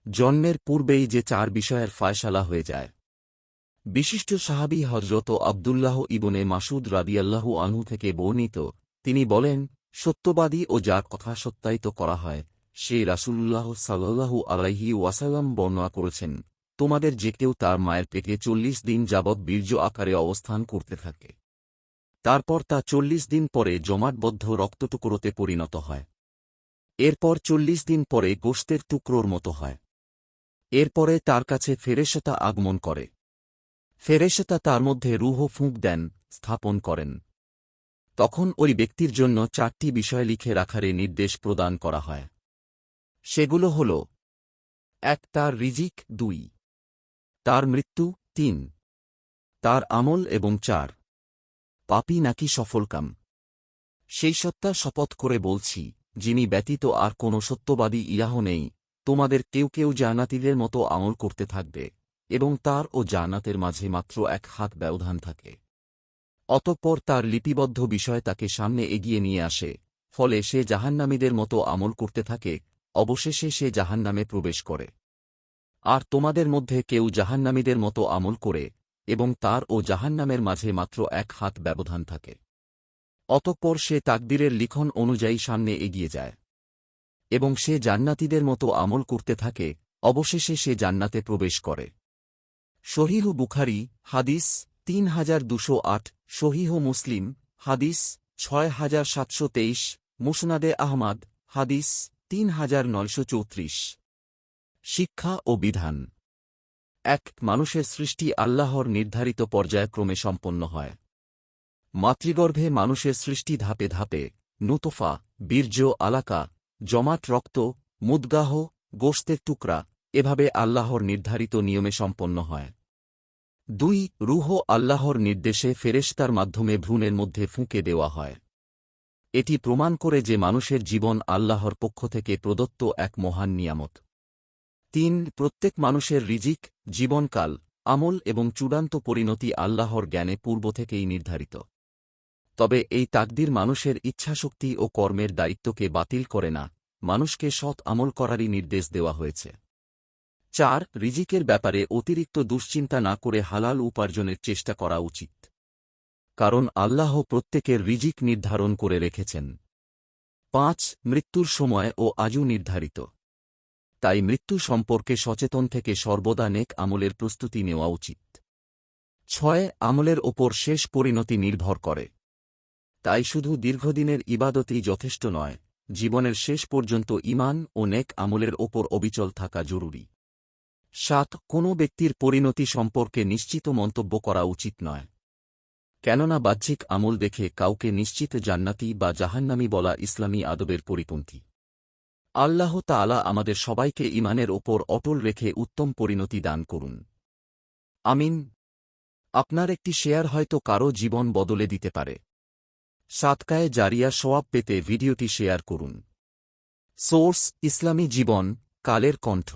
জন্মের পূর্বেই যে 4 বিষয়ের ফায়সালা হয়ে যায়। বিশিষ্ট সাহাবী হযরত আব্দুল্লাহ ইবনে মাসউদ রাদিয়াল্লাহু আনহু থেকে বর্ণিত, তিনি বলেন, সত্যবাদী ও যার কথা সত্যায়িত করা হয়, সে রাসূলুল্লাহ সাল্লাল্লাহু আলাইহি ওয়াসাল্লাম বর্ণনা করেছেন, তোমাদের যে কেউ তার মায়ের পেটে 40 দিন যাবৎ বীর্য আকারে অবস্থান করতে থাকে। তারপর তা 40 দিন পরে জমাটবদ্ধ রক্তটুকরোতে পরিণত হয়। এরপর 40 দিন পরে গোশতের টুকরোর মতো হয়। এরপরে তার কাছে ফেরেশতা আগমন করে। ফেরেশতা তার মধ্যে রূহ ফুঁক দেন, স্থাপন করেন। তখন ওই ব্যক্তির জন্য 4টি বিষয় লিখে রাখার নির্দেশ প্রদান করা হয়। সেগুলো হল: 1 তার রিজিক, 2 তার মৃত্যু, 3 তার আমল এবং 4 পাপী নাকি সফলকাম। সেই সত্তার শপথ করে বলছি, যিনি ব্যতীত আর কোনো সত্যবাদী ইলাহ নেই, তোমাদের কেউ কেউ জান্নাতীদের মতো আমল করতে থাকবে, এবং তার ও জান্নাতের মাঝে মাত্র 1 হাত ব্যবধান থাকে। অতঃপর তার লিপিবদ্ধ বিষয় তাকে সামনে এগিয়ে নিয়ে আসে, ফলে সে জাহান্নামীদের মতো আমল করতে থাকে, অবশেষে সে জাহান্নামে প্রবেশ করে। আর তোমাদের মধ্যে কেউ জাহান্নামীদের মতো আমল করে, এবং তার ও জাহান্নামের মাঝে মাত্র 1 হাত ব্যবধান থাকে। অতঃপর সে তাকদীরের লিখন অনুযায়ী সামনে এগিয়ে যায়, এবং সে জান্নাতীদের মতো আমল করতে থাকে, অবশেষে সে জান্নাতে প্রবেশ করে। সহিহ বুখারী, হাদিস 3208, সহিহ মুসলিম, হাদিস 6723, মুসনাদে আহমাদ, হাদিস 3934। শিক্ষা ও বিধান। 1 মানুষের সৃষ্টি আল্লাহর নির্ধারিত পর্যায়ক্রমে সম্পন্ন হয়। মাতৃগর্ভে মানুষের সৃষ্টি ধাপে ধাপে, নুতফা, বীর্য, আলাকা, জমাট রক্ত, মুদগাহ, গোশতের টুকরা, এভাবে আল্লাহর নির্ধারিত নিয়মে সম্পন্ন হয়। 2 রূহ আল্লাহর নির্দেশে ফেরেশতার মাধ্যমে ভ্রূণের মধ্যে ফুঁকে দেওয়া হয়। এটি প্রমাণ করে যে মানুষের জীবন আল্লাহর পক্ষ থেকে প্রদত্ত এক মহান নিয়ামত। 3 প্রত্যেক মানুষের রিজিক, জীবনকাল, আমল এবং চূড়ান্ত পরিণতি আল্লাহর জ্ঞানে পূর্ব থেকেই নির্ধারিত। তবে এই তাকদীর মানুষের ইচ্ছাশক্তি ও কর্মের দায়িত্বকে বাতিল করে না, মানুষকে সৎ আমল করারই নির্দেশ দেওয়া হয়েছে। 4 রিজিকের ব্যাপারে অতিরিক্ত দুশ্চিন্তা না করে হালাল উপার্জনের চেষ্টা করা উচিত, কারণ আল্লাহ প্রত্যেকের রিজিক নির্ধারণ করে রেখেছেন। 5 মৃত্যুর সময় ও আজু নির্ধারিত, তাই মৃত্যু সম্পর্কে সচেতন থেকে সর্বদা নেক আমলের প্রস্তুতি নেওয়া উচিত। 6 আমলের ওপর শেষ পরিণতি নির্ভর করে, তাই শুধু দীর্ঘদিনের ইবাদতই যথেষ্ট নয়, জীবনের শেষ পর্যন্ত ঈমান ও নেক আমলের ওপর অবিচল থাকা জরুরি। 7 কোনো ব্যক্তির পরিণতি সম্পর্কে নিশ্চিত মন্তব্য করা উচিত নয়, কেননা বাহ্যিক আমল দেখে কাউকে নিশ্চিত জান্নাতি বা জাহান্নামী বলা ইসলামী আদবের পরিপন্থী। আল্লাহ তাআলা আমাদের সবাইকে ঈমানের ওপর অটল রেখে উত্তম পরিণতি দান করুন। আমিন। আপনার একটি শেয়ার হয়তো কারো জীবন বদলে দিতে পারে। সাদকায়ে জারিয়া সওয়াব পেতে ভিডিওটি শেয়ার করুন। সোর্স: ইসলামী জীবন, কালের কণ্ঠ।